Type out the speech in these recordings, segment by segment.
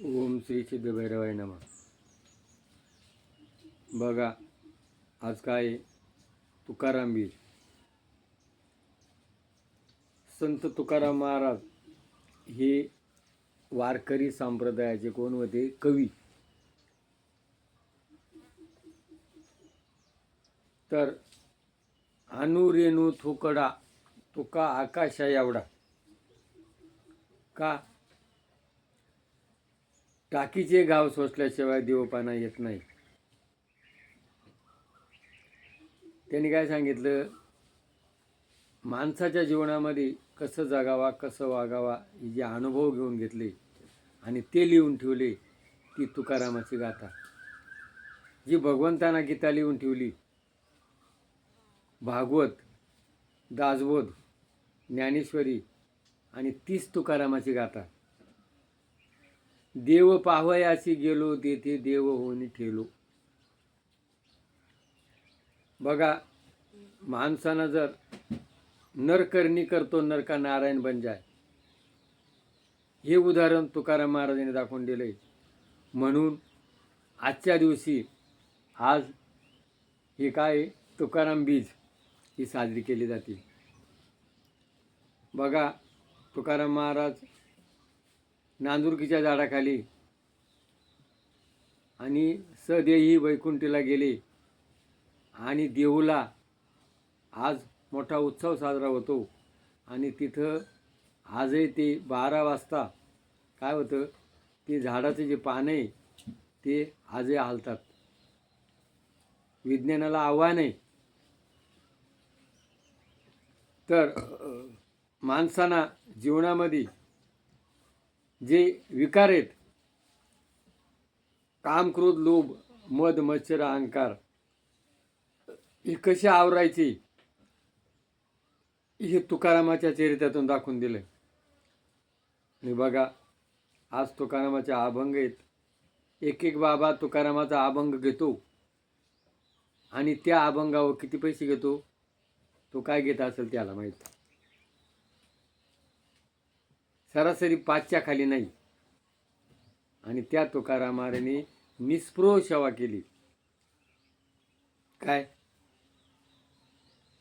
ओम श्री सिद्धभैरवाय नमः. बघा, आज काय तुकाराम बीज. संत तुकाराम महाराज हे वारकरी संप्रदायाचे कोण होते? कवी. तर अनुरेणू थोकडा तुका आकाशा एवढा. का? टाकीचे गाव सोसल्याशिवाय देवपाना येत नाही. त्यांनी काय सांगितलं? माणसाच्या जीवनामध्ये कसं जगावा, कसं वागावा, हे जे अनुभव घेऊन घेतले आणि ते लिहून ठेवले, ती तुकारामाची गाथा. जी भगवंताना गीता लिहून ठेवली, भागवत, दासबोध, ज्ञानेश्वरी आणि तीच तुकारामाची गाथा. देव पाहवयासी गेलो, तेथे देव होऊन ठेलो. बघा, माणसानं जर नरकरणी करतो, नरका नारायण बन जाय, हे उदाहरण तुकाराम महाराजांनी दाखवून दिलंय. म्हणून आजच्या दिवशी आज हे काय तुकाराम बीज ही साजरी केली जाते. बघा, तुकाराम महाराज नांदुरकीच्या झाडाखाली आणि सदेही वैकुंठीला गेले आणि देऊला आज मोठा उत्सव साजरा होतो. आणि तिथं आजही ते 12 वाजता काय होतं, ते झाडाचे जे पानं आहे ते आजही हालतात. विज्ञानाला आव्हान आहे. तर माणसाना जीवनामध्ये जे विकार आहेत, काम, क्रोध, लोभ, मद, मत्सर, अहंकार, हे कसे आवरायचे हे तुकारामाच्या चरित्रातून दाखवून दिलं. आणि बघा, आज तुकारामाचे अभंग आहेत. एक एक बाबा तुकारामाचा अभंग घेतो आणि त्या अभंगावर किती पैसे घेतो, तो काय घेत असेल त्याला माहीत. सरासरी 5च्या खाली नाही. आणि त्या तुकारामाने निस्पृह सेवा केली. काय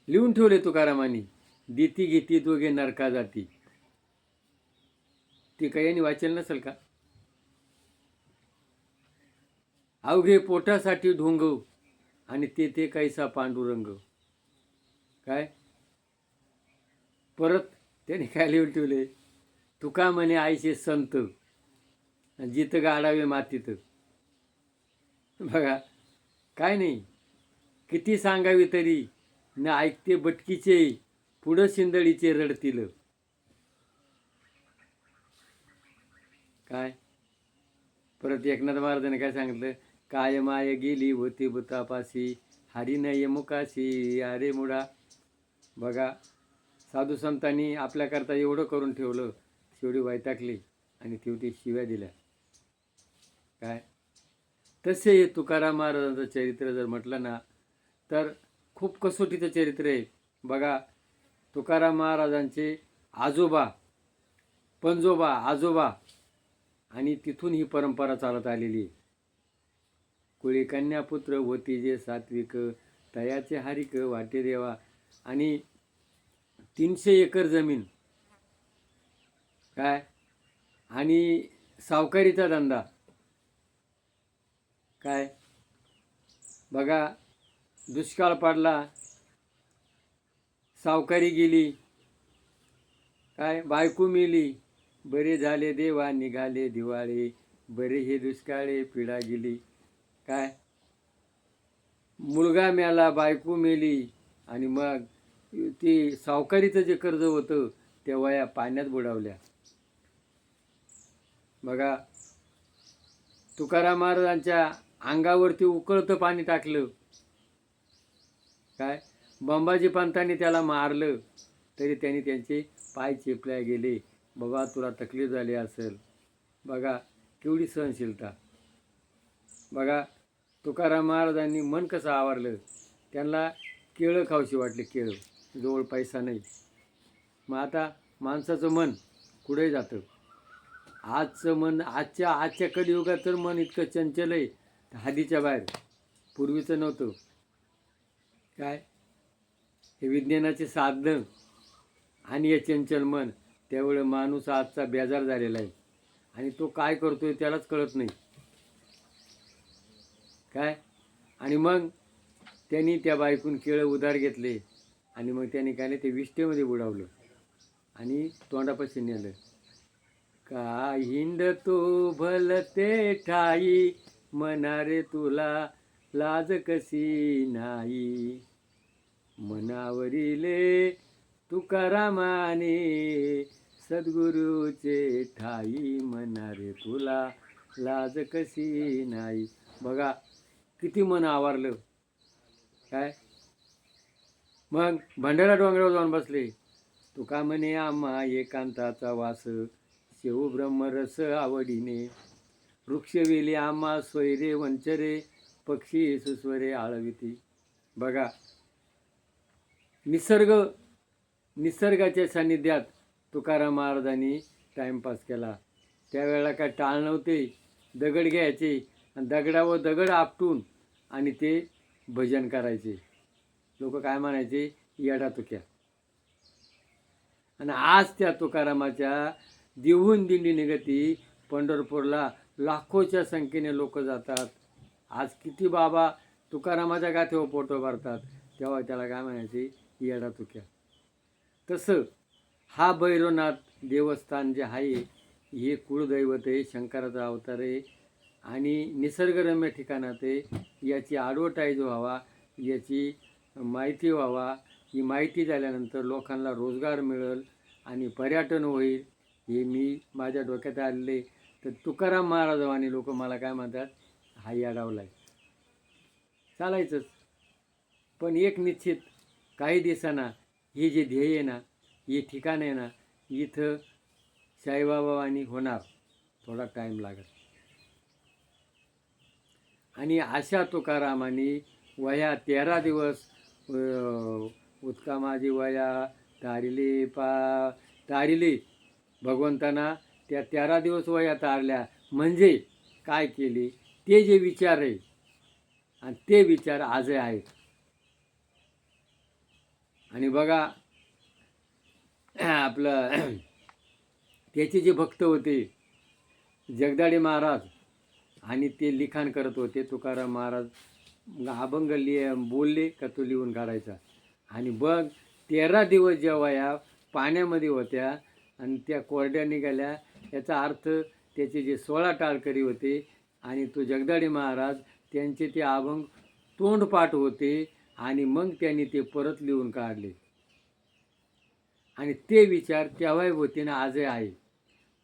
लिहून ठेवले तुकारामांनी? देती घेती दोघे नरका जाती. ती काही यांनी वाचेल नसेल का? अवघे पोटासाठी ढोंग आणि ते कैसा पांडुरंग. काय परत त्याने काय लिहून ठेवले? तुका म्हणे आईचे संत, जित गाडावे मातीत. बघा, काय नाही, किती सांगावी तरी न ऐकते बटकीचे, पुढं शिंदळीचे रडतील. काय परत एकनाथ महाराजांनी काय सांगितलं? काय माय गेली होती भूतापाशी, हरी नये मुकाशी अरे मुडा. बघा, साधू संतांनी आपल्याकरता एवढं करून ठेवलं, शेवटी वैतागली आणि शेवटी शिव्या दिल्या. काय तसे हे तुकाराम महाराजांचं चरित्र जर म्हटलं ना, तर खूप कसोटीचं चरित्र आहे. बघा, तुकाराम महाराजांचे आजोबा, पंजोबा, आजोबा आणि तिथून ही परंपरा चालत आलेली. कुळी कन्या पुत्र होती जे सात्विक, तयाचे हारिक वाटे देवा. आणि 300 एकर जमीन. काय आणि सावकारीचा धंदा. काय बघा, दुष्काळ पडला, सावकारी गेली, काय बायको मेली, बरे झाले देवा निघाले दिवाळे, बरे हे दुष्काळे पिढा गेली. काय मुलगा मेला, बायको मेली आणि मग ते सावकारीचं जे कर्ज होतं त्या वया पाण्यात बुडावल्या. बघा, तुकाराम महाराजांच्या अंगावरती उकळतं पाणी टाकलं. काय बंबाजी पंतांनी त्याला मारलं तरी त्यांनी त्यांचे पाय चेपल्या गेले. बाबा, तुला तकलीफ झाली असेल. बघा, केवढी सहनशीलता. बघा, तुकाराम महाराजांनी मन कसं आवरलं. त्यांना केळं खावशी वाटले, केळं, जवळ पैसा नाही. मग आता माणसाचं मन कुठे जातं. आजचं मन आजच्या कलियुगात तर मन इतकं चंचल आहे हद्दीच्या बाहेर. पूर्वीचं नव्हतं. काय हे विज्ञानाचे साधनं आणि हे चंचल मन, त्यावेळेस माणूस आजचा बेजार झालेला आहे आणि तो काय करतोय त्यालाच कळत नाही. काय आणि मग त्यांनी त्या बायकून केळं उधार घेतले आणि मग त्यांनी काय नाही ते विष्ठेमध्ये बुडावलं आणि तोंडापाशी नेलं. का हिंड तो भलते ठाई, मनारे तुला लाज कशी नाही. मनावरीले तुकारामाने सद्गुरूचे ठाई, मनारे तुला लाज कशी नाही. बघा किती मन आवारलं. काय मग भंडारा डोंगरावर जाऊन बसले. तुका म्हणे आम्हा एकांताचा वास, शेव ब्रह्मरस आवडीने. वृक्षवेली आम्हा स्वैरे वंचरे, पक्षी सुस्वरे आळविती. बघा निसर्गाच्या सान्निध्यात तुकाराम महाराजांनी टाइमपास केला. त्यावेळेला काय टाळ नव्हते. दगड घ्यायचे आणि दगडावर दगड आपटून आणि ते भजन करायचे. लोक काय म्हणायचे, येडा तुक्या. आणि आज त्या तुकारामाच्या देहून दिंडी निघती. पंढरपूरला लाखोच्या संख्येने लोक जातात. आज किती बाबा तुकारामाच्या गाथेवर फोटो भरतात, तेव्हा त्याला काय म्हणायचे, येडा तुक्या. तसं हा भैरवनाथ देवस्थान जे आहे हे कुळदैवत आहे, शंकराचा अवतार आहे आणि निसर्गरम्य ठिकाणात आहे. याची ॲडव्हर्टाईज व्हावा, याची माहिती व्हावा. ही माहिती झाल्यानंतर लोकांना रोजगार मिळेल आणि पर्यटन होईल. हे मी माझ्या डोक्यात आलेले. तर तुकाराम महाराजांनी लोक मला काय म्हणतात, हा याडावला आहे. चालायचंच, पण एक निश्चित काही दिवसांना हे जे ध्येय आहे ना, हे ठिकाण आहे ना, इथं साईबाबांनी होणार. थोडा टाईम लागत. आणि अशा तुकारामांनी वया 13 दिवस उतका माझी वया तारिले भगवंतांना त्या 13 दिवस वया तारल्या. म्हणजे काय केले, ते जे विचार आहे आणि ते विचार आजही आहेत. आणि बघा आपलं त्याचे जे भक्त होते जगदाळे महाराज, आणि ते लिखाण करत होते. तुकाराम महाराज अभंग बोलले का तो लिहून काढायचा. आणि बघ 13 दिवस जेव्हा या पाण्यामध्ये होत्या आणि त्या कोरड्या निघाल्या, याचा अर्थ त्याचे जे 16 टाळकरी होते आणि तो जगदाळे महाराज त्यांचे ते अभंग तोंडपाठ होते आणि मग त्यांनी ते परत लिहून काढले. आणि ते विचार तेव्हाही होते ना, आजही आहे.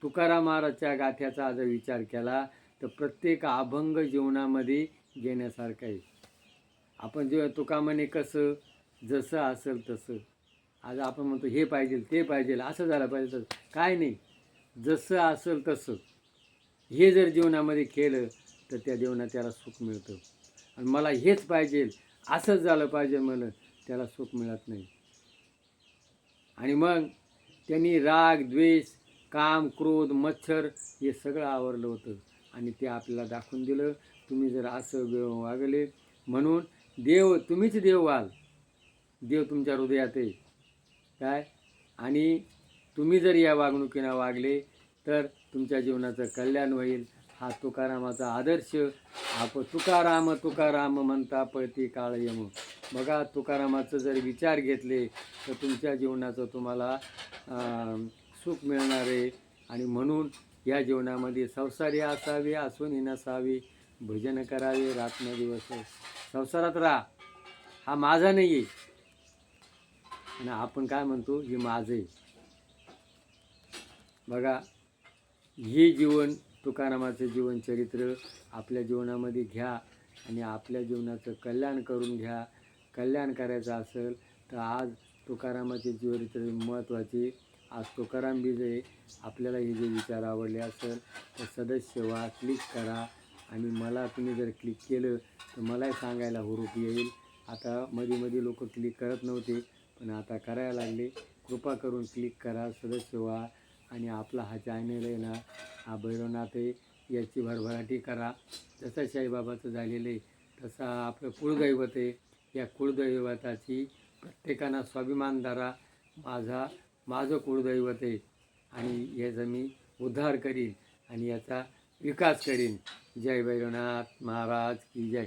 तुकाराम महाराजच्या गाथ्याचा आज विचार केला तर प्रत्येक अभंग जीवनामध्ये घेण्यासारखं आहे. आपण जेव्हा तुका म्हणे कसं, जसं असेल तसं. आज आपण म्हणतो हे पाहिजे ते पाहिजे, असं झालं पाहिजे, तसं काय नाही. जसं असेल तसं हे जर जीवनामध्ये केलं तर त्या जीवनात त्याला सुख मिळतं. आणि मला हेच पाहिजे, असंच झालं पाहिजे म्हणून त्याला सुख मिळत नाही. आणि मग त्यांनी राग, द्वेष, काम, क्रोध, मच्छर हे सगळं आवरलं होतं आणि ते आपल्याला दाखवून दिलं. तुम्ही जर असं वागले, म्हणून देव तुम्हीच देव व्हाल. देव तुमच्या हृदयात आहे. काय आणि तुम्ही जर या वागणुकीनं वागले तर तुमच्या जीवनाचं कल्याण होईल. हा तुकारामाचा आदर्श. तुकाराम तुकाराम म्हणता पळती काळ यम. बघा तुकारामाचं जर विचार घेतले तर तुमच्या जीवनाचं तुम्हाला सुख मिळणार आहे. आणि म्हणून या जीवनामध्ये संसारी असावे, असून नसावे, भजन करावे रात्रंदिवस. संसारात राहा, हा माझा नाही आहे. आणि आपण काय म्हणतो, हे माझं आहे. बघा हे जीवन तुकारामाचं जीवनचरित्र आपल्या जीवनामध्ये घ्या आणि आपल्या जीवनाचं कल्याण करून घ्या. कल्याण करायचं असेल तर आज तुकारामाचे जीवनचरित्र महत्त्वाचे. आज तुकाराम बीज आहे. आपल्याला हे जे विचार आवडले असेल तर सदस्य व्हा, क्लिक करा. आणि मला तुम्ही जर क्लिक केलं तर मलाही सांगायला हुरूप येईल. आता मध्ये लोक क्लिक करत नव्हते, पण आता करायला लागले. कृपा करून क्लिक करा, सदस्य व्हा. आणि आपला हा चॅनल आहे ना हा भैरवनाथ आहे, याची भरभराटी करा. जसं साईबाबाचं झालेलं आहे तसा आपलं कुळदैवत आहे. या कुळदैवताची प्रत्येकानं स्वाभिमान धरा. माझं कुळदैवत आहे आणि याचा मी उद्धार करीन आणि याचा विकास करीन. जय भैरवनाथ महाराज की जय.